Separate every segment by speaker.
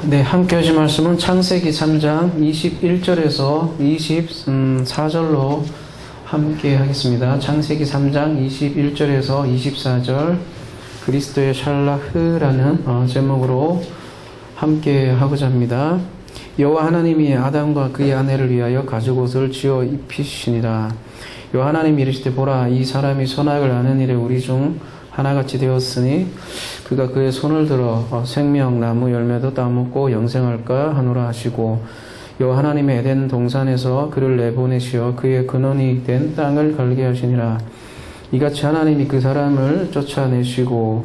Speaker 1: 네, 함께 하실 말씀은 창세기 3장 21절에서 24절로 함께 하겠습니다. 창세기 3장 21절에서 24절 그리스도의 샬라흐라는 제목으로 함께 하고자 합니다. 여호와 하나님이 아담과 그의 아내를 위하여 가죽옷을 지어 입히시니라. 여호와 하나님이 이르시되 보라, 이 사람이 선악을 아는 일에 우리 중 하나같이 되었으니 그가 그의 손을 들어 생명나무 열매도 따먹고 영생할까 하노라 하시고, 여호와 하나님의 에덴 동산에서 그를 내보내시어 그의 근원이 된 땅을 갈게 하시니라. 이같이 하나님이 그 사람을 쫓아내시고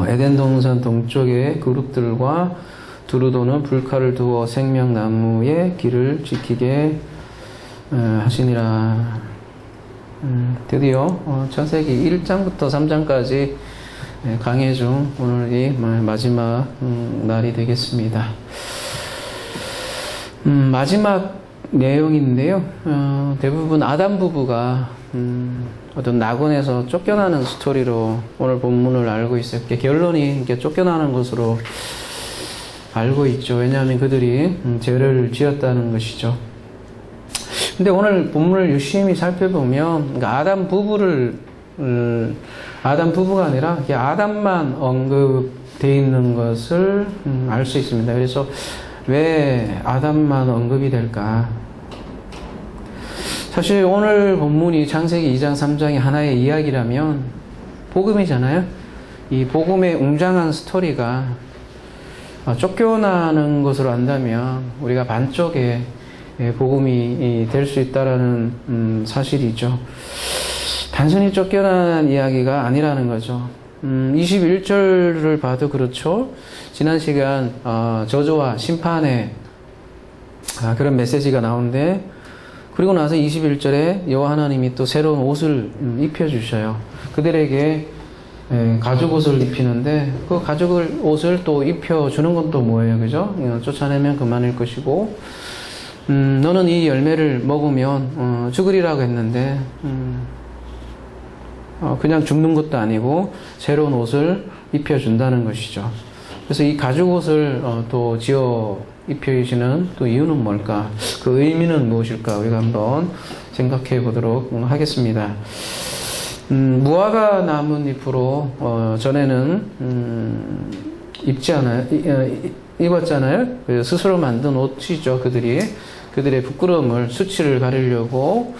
Speaker 1: 에덴 동산 동쪽에 그룹들과 두루 도는 불칼을 두어 생명나무의 길을 지키게 하시니라. 드디어 창세기 1장부터 3장까지 강해 중 오늘이 마지막 날이 되겠습니다. 마지막 내용인데요. 대부분 아담 부부가 어떤 낙원에서 쫓겨나는 스토리로 오늘 본문을 알고 있어요. 결론이 쫓겨나는 것으로 알고 있죠. 왜냐하면 그들이 죄를 지었다는 것이죠. 근데 오늘 본문을 유심히 살펴보면 아담 부부가 아니라 아담만 언급되어 있는 것을 알 수 있습니다. 그래서 왜 아담만 언급이 될까? 사실 오늘 본문이 창세기 2장 3장이 하나의 이야기라면 복음이잖아요. 이 복음의 웅장한 스토리가 쫓겨나는 것으로 안다면 우리가 반쪽의 복음이 될 수 있다라는 사실이죠. 단순히 쫓겨난 이야기가 아니라는 거죠. 21절을 봐도 그렇죠. 지난 시간 저주와 심판의 그런 메시지가 나오는데, 그리고 나서 21절에 여호와 하나님이 또 새로운 옷을 입혀주셔요. 그들에게 가죽옷을 입히는데, 그 가죽옷을 또 입혀주는 건 또 뭐예요? 그죠? 쫓아내면 그만일 것이고, 너는 이 열매를 먹으면 죽으리라고 했는데 그냥 죽는 것도 아니고 새로운 옷을 입혀준다는 것이죠. 그래서 이 가죽옷을 또 지어 입혀주시는 또 이유는 뭘까? 그 의미는 무엇일까? 우리가 한번 생각해 보도록 하겠습니다. 무화과 나뭇잎으로 전에는 입었잖아요. 스스로 만든 옷이죠. 그들의 부끄러움을, 수치를 가리려고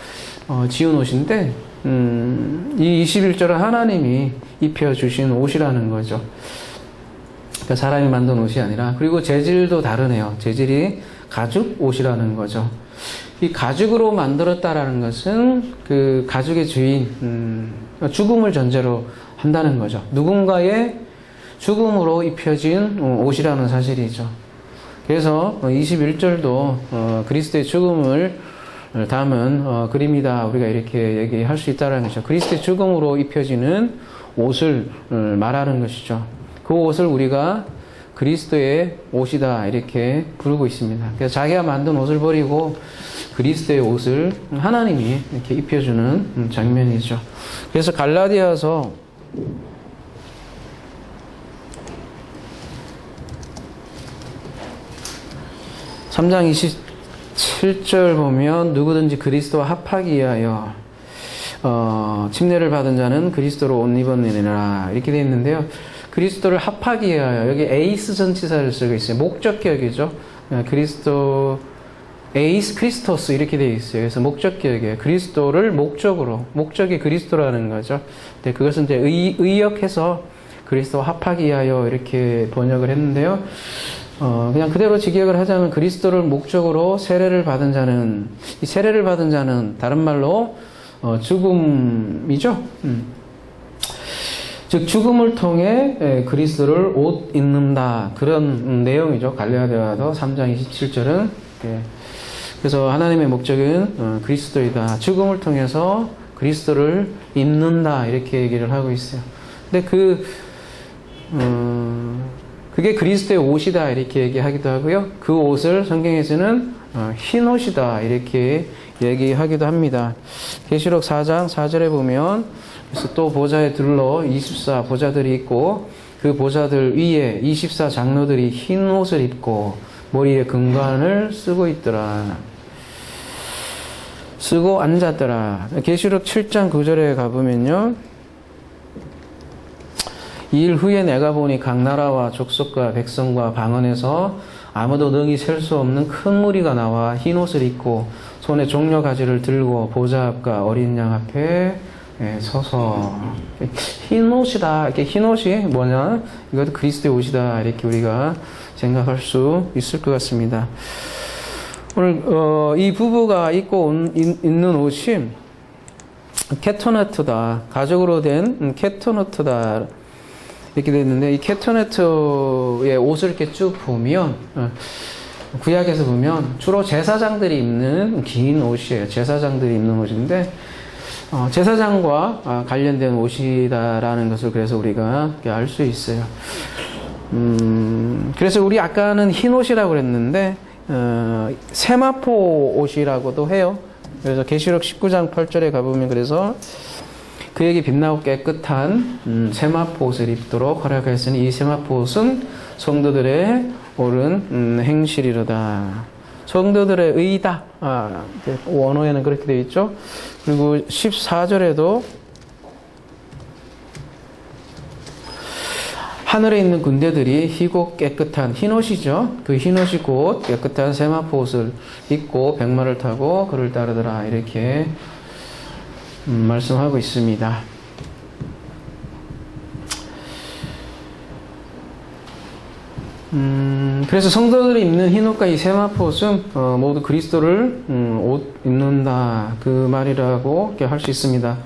Speaker 1: 지은 옷인데, 이 21절은 하나님이 입혀주신 옷이라는 거죠. 그러니까 사람이 만든 옷이 아니라, 그리고 재질도 다르네요. 재질이 가죽 옷이라는 거죠. 이 가죽으로 만들었다라는 것은 그 가죽의 주인, 죽음을 전제로 한다는 거죠. 누군가의 죽음으로 입혀진 옷이라는 사실이죠. 그래서 21절도 그리스도의 죽음을 담은 그림이다, 우리가 이렇게 얘기할 수 있다는 것이죠. 그리스도의 죽음으로 입혀지는 옷을 말하는 것이죠. 그 옷을 우리가 그리스도의 옷이다 이렇게 부르고 있습니다. 그래서 자기가 만든 옷을 버리고 그리스도의 옷을 하나님이 이렇게 입혀주는 장면이죠. 그래서 갈라디아서 3장 27절 보면 누구든지 그리스도와 합하기 위하여 침례를 받은 자는 그리스도로 옷 입었느니라 이렇게 되어 있는데요. 그리스도를 합하기 위하여, 여기 에이스 전치사를 쓰고 있어요. 목적격이죠. 에이스 크리스토스 이렇게 되어 있어요. 그래서 목적격이에요. 그리스도를 목적으로, 목적이 그리스도라는 거죠. 근데 그것은 이제 의역해서 그리스도와 합하기 위하여 이렇게 번역을 했는데요. 그냥 그대로 직역을 하자면 그리스도를 목적으로 세례를 받은 자는, 이 세례를 받은 자는 다른 말로 죽음이죠. 즉 죽음을 통해 그리스도를 옷 입는다, 그런 내용이죠. 갈라디아서 3장 27절은. 그래서 하나님의 목적은 그리스도이다. 죽음을 통해서 그리스도를 입는다 이렇게 얘기를 하고 있어요. 근데 그게 그리스도의 옷이다 이렇게 얘기하기도 하고요. 그 옷을 성경에서는 흰 옷이다 이렇게 얘기하기도 합니다. 계시록 4장 4절에 보면 그래서 또 보좌에 둘러 24 보좌들이 있고 그 보좌들 위에 24 장로들이 흰 옷을 입고 머리에 금관을 쓰고 있더라. 쓰고 앉았더라. 계시록 7장 9절에 가보면요. 이 일 후에 내가 보니 각 나라와 족속과 백성과 방언에서 아무도 능히 셀 수 없는 큰 무리가 나와 흰 옷을 입고 손에 종려 가지를 들고 보좌 앞과 어린 양 앞에 서서 흰 옷이다. 이렇게 흰 옷이 뭐냐? 이것도 그리스도의 옷이다. 이렇게 우리가 생각할 수 있을 것 같습니다. 오늘 이 부부가 입고 있는 옷이 캐터네트다. 가죽으로 된 캐터네트다. 이렇게 되어 있는데 이 캐터네트의 옷을 이렇게 쭉 보면 구약에서 보면 주로 제사장들이 입는 긴 옷이에요. 제사장들이 입는 옷인데 제사장과 관련된 옷이다라는 것을 그래서 우리가 알 수 있어요. 그래서 우리 아까는 흰 옷이라고 그랬는데 세마포 옷이라고도 해요. 그래서 계시록 19장 8절에 가보면 그래서 그에게 빛나고 깨끗한 세마포 옷을 입도록 허락하였으니 이 세마포 옷은 성도들의 옳은 행실이로다. 성도들의 의다. 원어에는 그렇게 되어 있죠. 그리고 14절에도 하늘에 있는 군대들이 희고 깨끗한 흰옷이죠. 그 흰옷이 곧 깨끗한 세마포 옷을 입고 백마를 타고 그를 따르더라. 이렇게 말씀하고 있습니다. 그래서 성도들이 입는 흰옷과 이 세마포 옷은 모두 그리스도를 옷 입는다. 그 말이라고 할 수 있습니다.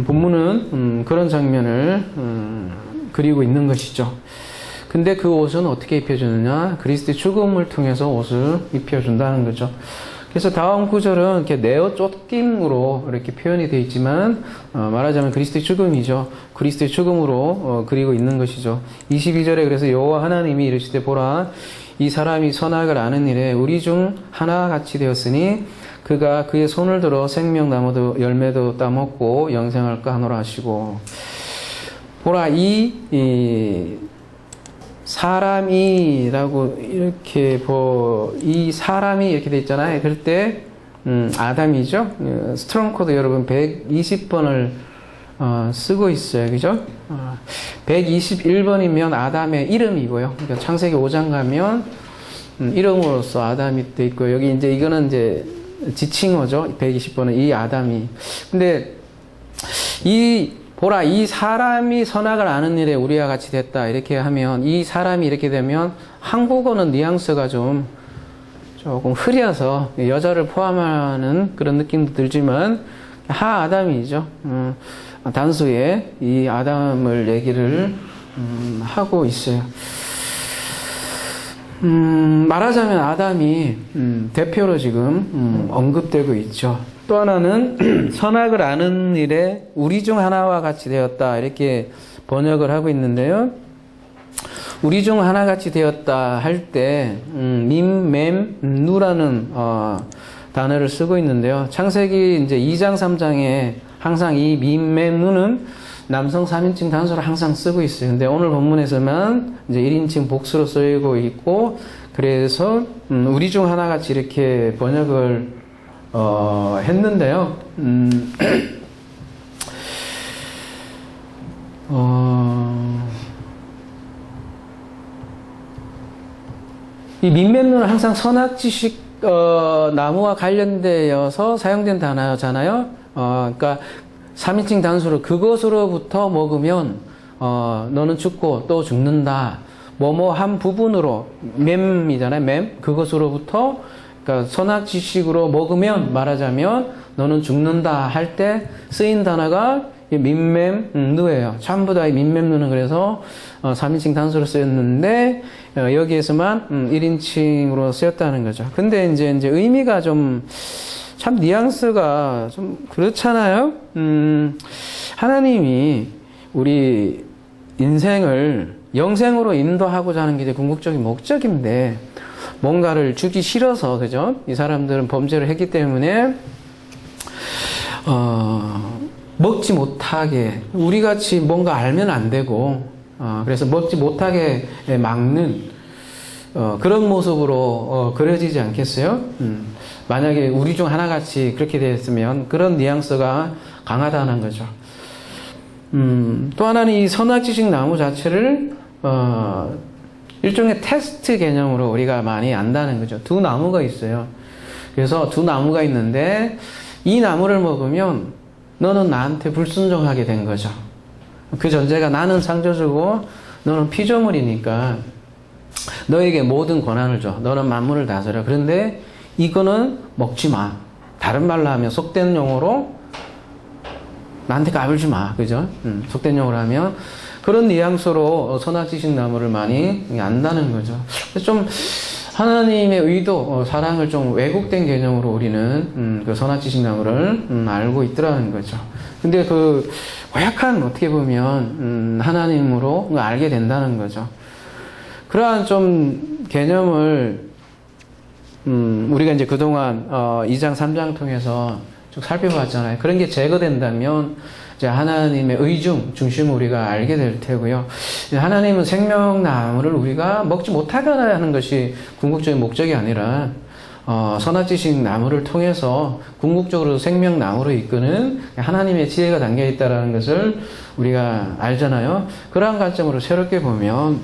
Speaker 1: 본문은 그런 장면을 그리고 있는 것이죠. 근데 그 옷은 어떻게 입혀주느냐? 그리스도의 죽음을 통해서 옷을 입혀준다는 거죠. 그래서 다음 구절은 이렇게 내어 쫓김으로 이렇게 표현이 되어 있지만 말하자면 그리스도의 죽음이죠. 그리스도의 죽음으로 그리고 있는 것이죠. 22절에 그래서 여호와 하나님이 이르시되 보라 이 사람이 선악을 아는 일에 우리 중 하나와 같이 되었으니 그가 그의 손을 들어 생명나무도 열매도 따먹고 영생할까 하노라 하시고 보라 이 사람이라고 이렇게 이 사람이 이렇게 돼 있잖아요. 그럴 때 아담이죠. 스트롱 코드 여러분 120번을 쓰고 있어요. 그죠? 121번이면 아담의 이름이고요. 그러니까 창세기 5장 가면 이름으로서 아담이 돼 있고 여기 이제 이거는 이제 지칭어죠. 120번은 이 아담이. 근데 보라 이 사람이 선악을 아는 일에 우리와 같이 됐다 이렇게 하면 이 사람이 이렇게 되면 한국어는 뉘앙스가 조금 흐려서 여자를 포함하는 그런 느낌도 들지만 아담이죠. 단수에 이 아담을 얘기를 하고 있어요. 말하자면 아담이 대표로 지금 언급되고 있죠. 또 하나는 선악을 아는 일에 우리 중 하나와 같이 되었다 이렇게 번역을 하고 있는데요. 우리 중 하나같이 되었다 할 때 밈맴누라는 단어를 쓰고 있는데요. 창세기 이제 2장 3장에 항상 이 밈맴누는 남성 3인칭 단수로 항상 쓰고 있어요. 근데 오늘 본문에서만 이제 1인칭 복수로 쓰이고 있고 그래서 우리 중 하나같이 이렇게 번역을 했는데요. 이 민맵론은 항상 선악지식 나무와 관련되어서 사용된 단어잖아요. 그러니까 3인칭 단수로 그것으로부터 먹으면 너는 죽고 또 죽는다. 뭐뭐 한 부분으로 맴이잖아요. 맴 그것으로부터 그러니까 선악지식으로 먹으면 말하자면 너는 죽는다 할 때 쓰인 단어가 민맴누예요. 전부 다 이 민맴누는 그래서 3인칭 단수로 쓰였는데 여기에서만 1인칭으로 쓰였다는 거죠. 근데 이제 의미가 좀 참 뉘앙스가 좀 그렇잖아요. 하나님이 우리 인생을 영생으로 인도하고자 하는 게 이제 궁극적인 목적인데 뭔가를 주기 싫어서 그죠? 이 사람들은 범죄를 했기 때문에 먹지 못하게 우리같이 뭔가 알면 안 되고 그래서 먹지 못하게 막는 그런 모습으로 그려지지 않겠어요? 만약에 우리 중 하나같이 그렇게 됐으면 그런 뉘앙스가 강하다는 거죠. 또 하나는 이 선악지식 나무 자체를 일종의 테스트 개념으로 우리가 많이 안다는 거죠. 두 나무가 있어요. 그래서 두 나무가 있는데 이 나무를 먹으면 너는 나한테 불순종하게 된 거죠. 그 전제가 나는 상저주고 너는 피조물이니까 너에게 모든 권한을 줘. 너는 만물을 다스려. 그런데 이거는 먹지 마. 다른 말로 하면 속된 용어로 나한테 까불지 마. 그죠? 속된 용어로 하면 그런 뉘앙스로 선악지식 나무를 많이 안다는 거죠. 좀 하나님의 의도, 사랑을 좀 왜곡된 개념으로 우리는 그 선악지식 나무를 알고 있더라는 거죠. 근데 그 고약한 어떻게 보면 하나님으로 알게 된다는 거죠. 그러한 좀 개념을 우리가 이제 그동안 2장 3장 통해서 쭉 살펴봤잖아요. 그런 게 제거된다면 이제 하나님의 중심을 우리가 알게 될 테고요. 하나님은 생명나무를 우리가 먹지 못하게 하는 것이 궁극적인 목적이 아니라 선악지식 나무를 통해서 궁극적으로 생명나무로 이끄는 하나님의 지혜가 담겨 있다는 것을 우리가 알잖아요. 그러한 관점으로 새롭게 보면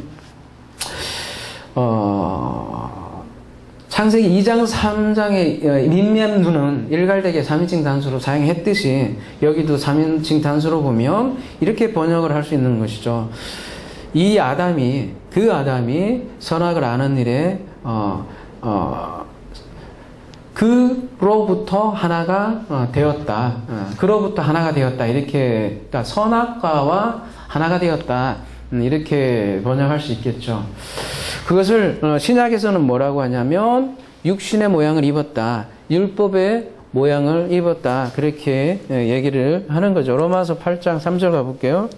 Speaker 1: 창세기 2장 3장의 민면누는 일갈되게 3인칭 단수로 사용했듯이 여기도 3인칭 단수로 보면 이렇게 번역을 할 수 있는 것이죠. 그 아담이 선악을 아는 일에 그로부터 하나가 되었다. 그로부터 하나가 되었다. 이렇게, 그러니까 선악과와 하나가 되었다. 이렇게 번역할 수 있겠죠. 그것을 신약에서는 뭐라고 하냐면 육신의 모양을 입었다. 율법의 모양을 입었다. 그렇게 얘기를 하는 거죠. 로마서 8장 3절 가볼게요.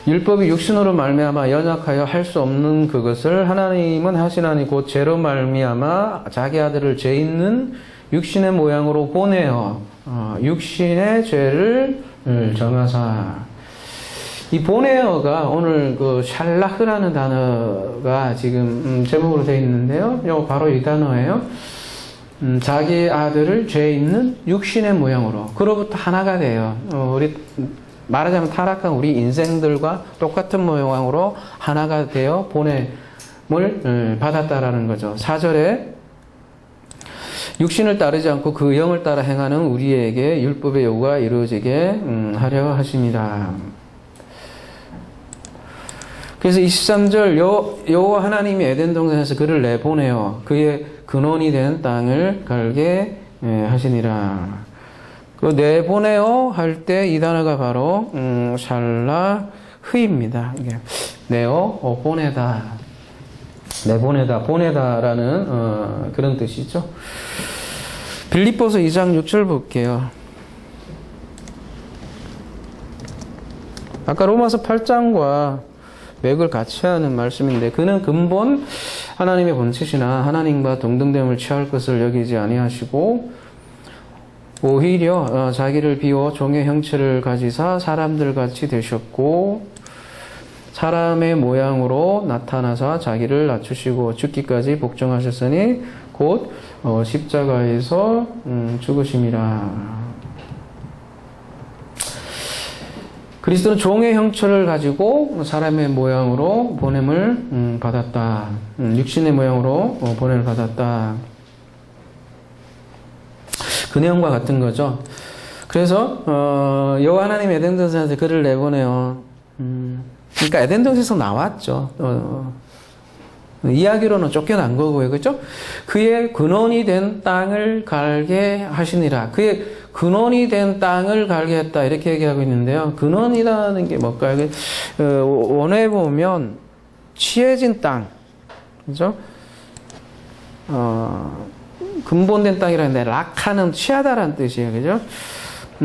Speaker 1: 율법이 육신으로 말미암아 연약하여 할 수 없는 그것을 하나님은 하시나니 곧 죄로 말미암아 자기 아들을 죄 있는 육신의 모양으로 보내어 육신의 죄를 정하사. 이 보내어가 오늘 그 샬라흐라는 단어가 지금 제목으로 되어 있는데요. 이거 바로 이 단어예요. 자기 아들을 죄 있는 육신의 모양으로 그로부터 하나가 돼요. 우리 말하자면 타락한 우리 인생들과 똑같은 모양으로 하나가 되어 보냄을 받았다라는 거죠. 4절에 육신을 따르지 않고 그 영을 따라 행하는 우리에게 율법의 요구가 이루어지게 하려 하십니다. 그래서 23절 여호와 하나님이 에덴 동산에서 그를 내보내어 그의 근원이 된 땅을 갈게 하시니라. 그 내보내어 할 때 이 단어가 바로 샬라흐입니다. 이게 내어 보내다, 내보내다, 보내다라는 그런 뜻이죠. 빌립보서 2장 6절 볼게요. 아까 로마서 8장과 맥을 같이 하는 말씀인데 그는 근본 하나님의 본체시나 하나님과 동등됨을 취할 것을 여기지 아니하시고 오히려 자기를 비워 종의 형체를 가지사 사람들같이 되셨고 사람의 모양으로 나타나사 자기를 낮추시고 죽기까지 복종하셨으니 곧 십자가에서 죽으심이라. 그리스도는 종의 형체를 가지고 사람의 모양으로 보냄을 받았다. 육신의 모양으로 보냄을 받았다. 그 내용과 같은 거죠. 그래서 여호와 하나님 에덴 동산에서 그를 내보내요. 그러니까 에덴 동산에서 나왔죠. 이야기로는 쫓겨난 거고요. 그렇죠? 그의 근원이 된 땅을 갈게 하시니라. 그의 근원이 된 땅을 갈게 했다. 이렇게 얘기하고 있는데요. 근원이라는 게 뭘까요? 원어에 보면 취해진 땅. 그죠? 근본된 땅이라는데 락하는 취하다라는 뜻이에요. 그죠?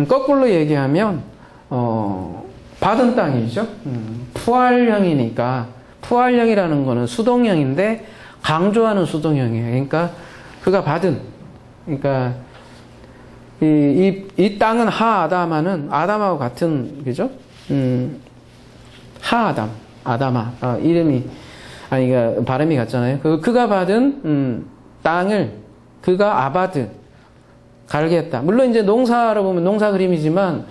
Speaker 1: 거꾸로 얘기하면 받은 땅이죠. 푸알형이니까 푸알형이라는 거는 수동형인데 강조하는 수동형이에요. 그러니까 그가 받은, 그러니까 이 땅은 아담하고 같은, 그죠? 아담아. 이름이, 그러니까 발음이 같잖아요. 그가 받은, 땅을 그가 아바드, 갈게 했다. 물론 이제 농사로 보면 농사 그림이지만,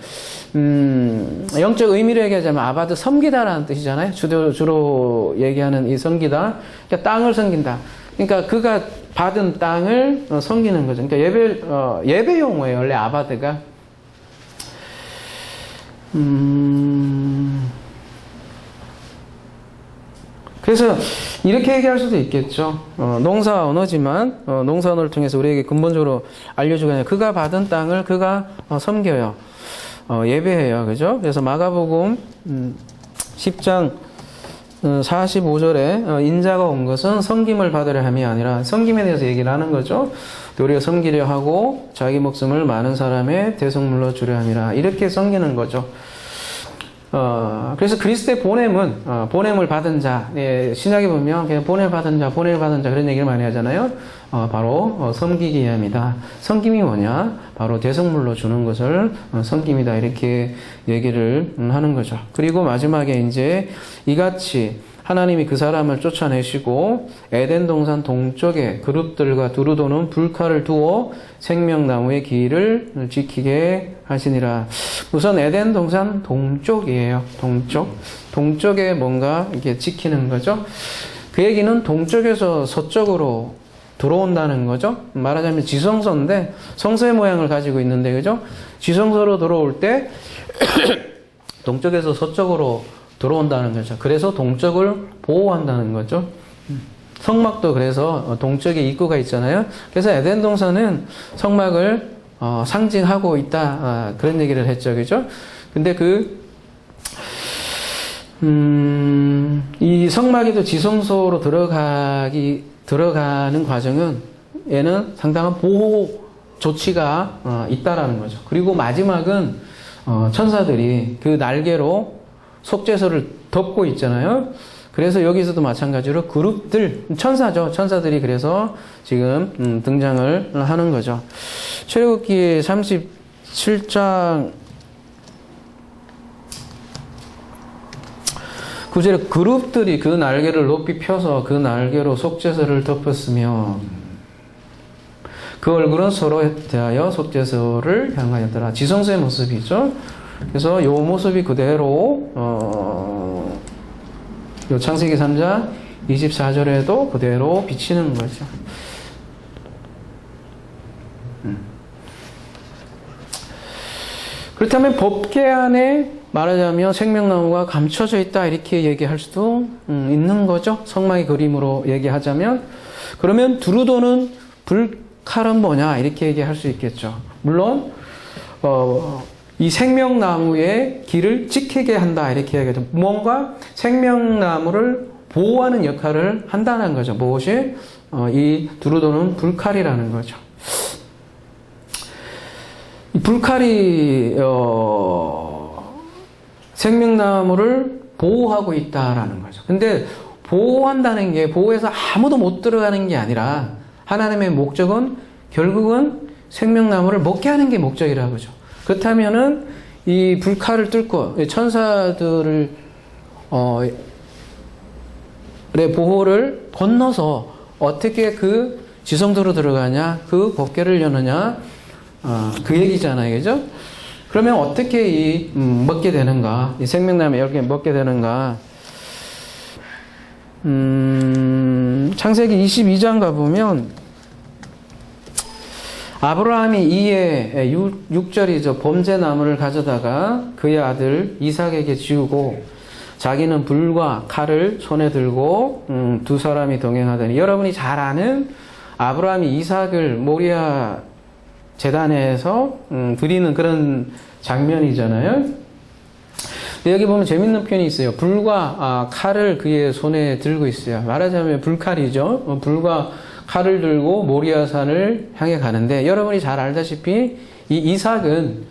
Speaker 1: 영적 의미로 얘기하자면 아바드 섬기다라는 뜻이잖아요. 주로 얘기하는 이 섬기다. 그러니까 땅을 섬긴다. 그러니까 그가 받은 땅을 섬기는 거죠. 그러니까 예배 용어예요. 원래 아바드가. 그래서 이렇게 얘기할 수도 있겠죠. 농사 언어지만 농사 언어를 통해서 우리에게 근본적으로 알려주고 있는 그가 받은 땅을 그가 섬겨요. 예배해요. 그죠? 그래서 마가복음 10장 45절에 인자가 온 것은 섬김을 받으려 함이 아니라 섬김에 대해서 얘기를 하는 거죠. 우리가 섬기려 하고 자기 목숨을 많은 사람의 대속물로 주려 함이라. 이렇게 섬기는 거죠. 그래서 그리스도의 보냄을 받은 자, 신약에 보면 그냥 보냄을 받은 자 그런 얘기를 많이 하잖아요. 바로 섬기기 위함이다. 섬김이 뭐냐? 바로 대속물로 주는 것을 섬김이다. 이렇게 얘기를 하는 거죠. 그리고 마지막에 이제 이같이 하나님이 그 사람을 쫓아내시고 에덴 동산 동쪽에 그룹들과 두루 도는 불칼을 두어 생명나무의 길을 지키게 하시니라. 우선 에덴 동산 동쪽이에요. 동쪽에 뭔가 이렇게 지키는 거죠. 그 얘기는 동쪽에서 서쪽으로 들어온다는 거죠. 말하자면 지성소인데 성소의 모양을 가지고 있는데, 그죠? 지성소로 들어올 때 동쪽에서 서쪽으로 들어온다는 거죠. 그래서 동쪽을 보호한다는 거죠. 성막도 그래서 동쪽에 입구가 있잖아요. 그래서 에덴 동산은 성막을 상징하고 있다. 그런 얘기를 했죠. 그죠? 근데 이 성막에도 지성소로 들어가는 과정은 얘는 상당한 보호 조치가 있다라는 거죠. 그리고 마지막은 천사들이 그 날개로 속죄소를 덮고 있잖아요. 그래서 여기서도 마찬가지로 그룹들, 천사들이 그래서 지금 등장을 하는 거죠. 출애굽기 37장 9절에 그룹들이 그 날개를 높이 펴서 그 날개로 속죄소를 덮었으며 그 얼굴은 서로 대하여 속죄소를 향하였더라. 지성소의 모습이죠. 그래서 요 모습이 그대로 요 창세기 3장 24절에도 그대로 비치는 거죠. 그렇다면 법궤 안에 말하자면 생명나무가 감춰져 있다 이렇게 얘기할 수도 있는 거죠. 성막의 그림으로 얘기하자면. 그러면 두루 도는 불칼은 뭐냐 이렇게 얘기할 수 있겠죠. 물론 이 생명나무의 길을 지키게 한다 이렇게 얘기하죠. 뭔가 생명나무를 보호하는 역할을 한다는 거죠. 무엇이? 이 두루 도는 불칼이라는 거죠. 이 불칼이 생명나무를 보호하고 있다라는 거죠. 근데 보호한다는 게 보호해서 아무도 못 들어가는 게 아니라 하나님의 목적은 결국은 생명나무를 먹게 하는 게 목적이라고 하죠. 그렇다면은 이 불칼을 뚫고 천사들을 보호를 건너서 어떻게 그 지성소로 들어가냐, 그 법궤를 여느냐, 그 얘기잖아요, 그죠? 그러면 어떻게 먹게 되는가, 이 생명나무 이렇게 먹게 되는가? 창세기 22장 가보면 아브라함이 이에 6절이죠. 범죄나무를 가져다가 그의 아들 이삭에게 지우고 자기는 불과 칼을 손에 들고 두 사람이 동행하더니, 여러분이 잘 아는 아브라함이 이삭을 모리아 제단에서 드리는 그런 장면이잖아요. 여기 보면 재밌는 표현이 있어요. 불과 칼을 그의 손에 들고 있어요. 말하자면 불칼이죠. 불과 칼을 들고 모리아산을 향해 가는데, 여러분이 잘 알다시피 이 이삭은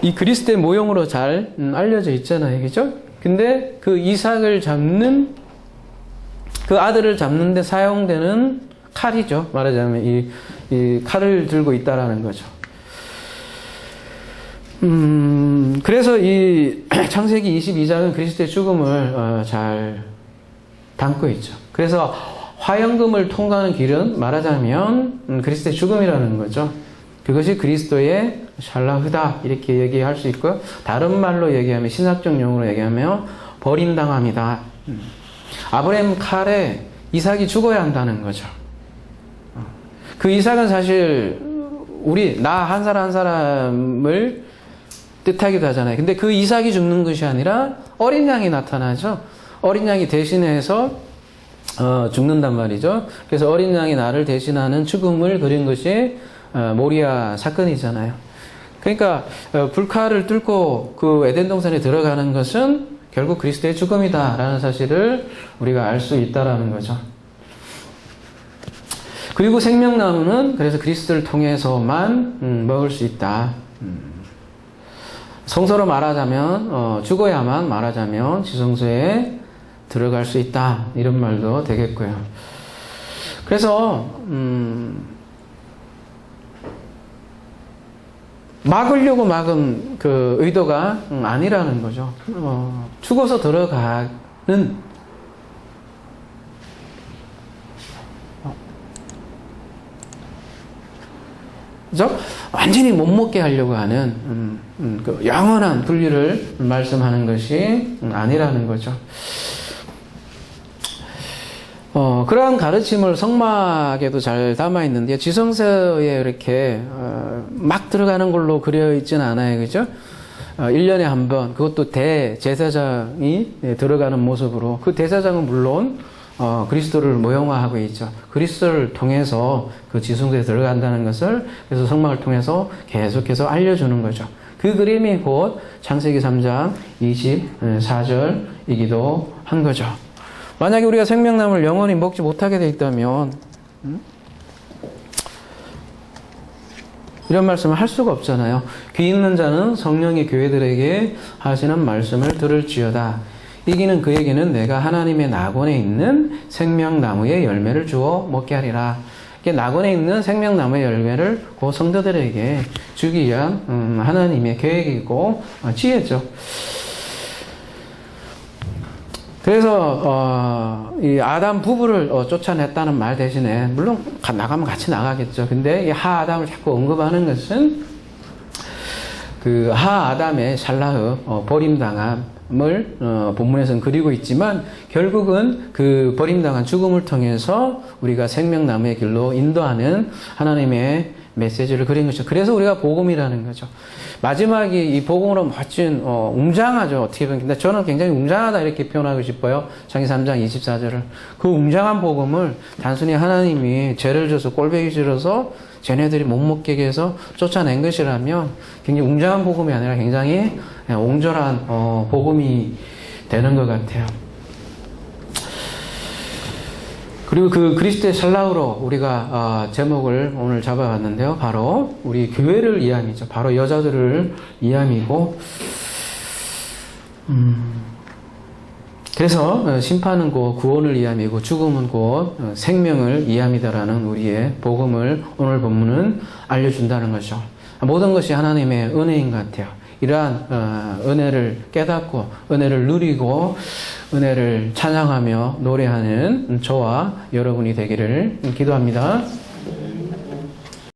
Speaker 1: 이 그리스도의 모형으로 잘 알려져 있잖아요. 그죠? 근데 그 이삭을 잡는, 그 아들을 잡는 데 사용되는 칼이죠. 말하자면 이 칼을 들고 있다라는 거죠. 그래서 이 창세기 22장은 그리스도의 죽음을 잘 담고 있죠. 그래서 화영금을 통과하는 길은 말하자면 그리스도의 죽음이라는 거죠. 그것이 그리스도의 샬라흐다 이렇게 얘기할 수 있고요. 다른 말로 얘기하면 신학적 용어로 얘기하면 버림당함이다. 아브라함 칼에 이삭이 죽어야 한다는 거죠. 그 이삭은 사실 나 한 사람 한 사람을 뜻하기도 하잖아요. 근데 그 이삭이 죽는 것이 아니라 어린 양이 나타나죠. 어린 양이 대신해서 죽는단 말이죠. 그래서 어린 양이 나를 대신하는 죽음을 그린 것이 모리아 사건이잖아요. 그러니까 불칼을 뚫고 그 에덴 동산에 들어가는 것은 결국 그리스도의 죽음이다라는 사실을 우리가 알 수 있다라는 거죠. 그리고 생명나무는 그래서 그리스도를 통해서만 먹을 수 있다. 성서로 말하자면 죽어야만 말하자면 지성소에 들어갈 수 있다 이런 말도 되겠고요. 그래서 막으려고 막은 그 의도가 아니라는 거죠. 죽어서 들어가는 그죠? 완전히 못 먹게 하려고 하는 그 영원한 분리를 말씀하는 것이 아니라는 거죠. 그러한 가르침을 성막에도 잘 담아 있는데 지성소에 이렇게 막 들어가는 걸로 그려 있지는 않아요. 그죠? 1년에 한 번, 그것도 대제사장이 들어가는 모습으로, 그 대제사장은 물론 그리스도를 모형화하고 있죠. 그리스도를 통해서 그 지성소에 들어간다는 것을 그래서 성막을 통해서 계속해서 알려주는 거죠. 그 그림이 곧 창세기 3장 24절이기도 한 거죠. 만약에 우리가 생명나무를 영원히 먹지 못하게 돼 있다면 이런 말씀을 할 수가 없잖아요. 귀 있는 자는 성령의 교회들에게 하시는 말씀을 들을지어다. 이기는 그에게는 내가 하나님의 낙원에 있는 생명나무의 열매를 주어 먹게 하리라. 낙원에 있는 생명나무의 열매를 그 성도들에게 주기 위한 하나님의 계획이고 지혜죠. 그래서 이 아담 부부를 쫓아냈다는 말 대신에 물론 나가면 같이 나가겠죠. 근데 이 하아담을 자꾸 언급하는 것은 그 하아담의 샬라흐 버림당함을 본문에서는 그리고 있지만 결국은 그 버림당한 죽음을 통해서 우리가 생명나무의 길로 인도하는 하나님의 메시지를 그린 것이죠. 그래서 우리가 복음이라는 거죠. 마지막이 이 복음으로 멋진 웅장하죠. 어떻게 보면. 근데 저는 굉장히 웅장하다 이렇게 표현하고 싶어요. 창세기 3장 24절을. 그 웅장한 복음을 단순히 하나님이 죄를 져서 꼴배기 싫어서 쟤네들이 못 먹게 해서 쫓아낸 것이라면 굉장히 웅장한 복음이 아니라 굉장히 옹졸한 복음이 되는 것 같아요. 그리고 그 그리스도의 샬라흐로 우리가 제목을 오늘 잡아봤는데요. 바로 우리 교회를 이함이죠. 바로 여자들을 이함이고 그래서 심판은 곧 구원을 이함이고 죽음은 곧 생명을 이함이다라는 우리의 복음을 오늘 본문은 알려준다는 거죠. 모든 것이 하나님의 은혜인 것 같아요. 이러한 은혜를 깨닫고 은혜를 누리고 은혜를 찬양하며 노래하는 저와 여러분이 되기를 기도합니다.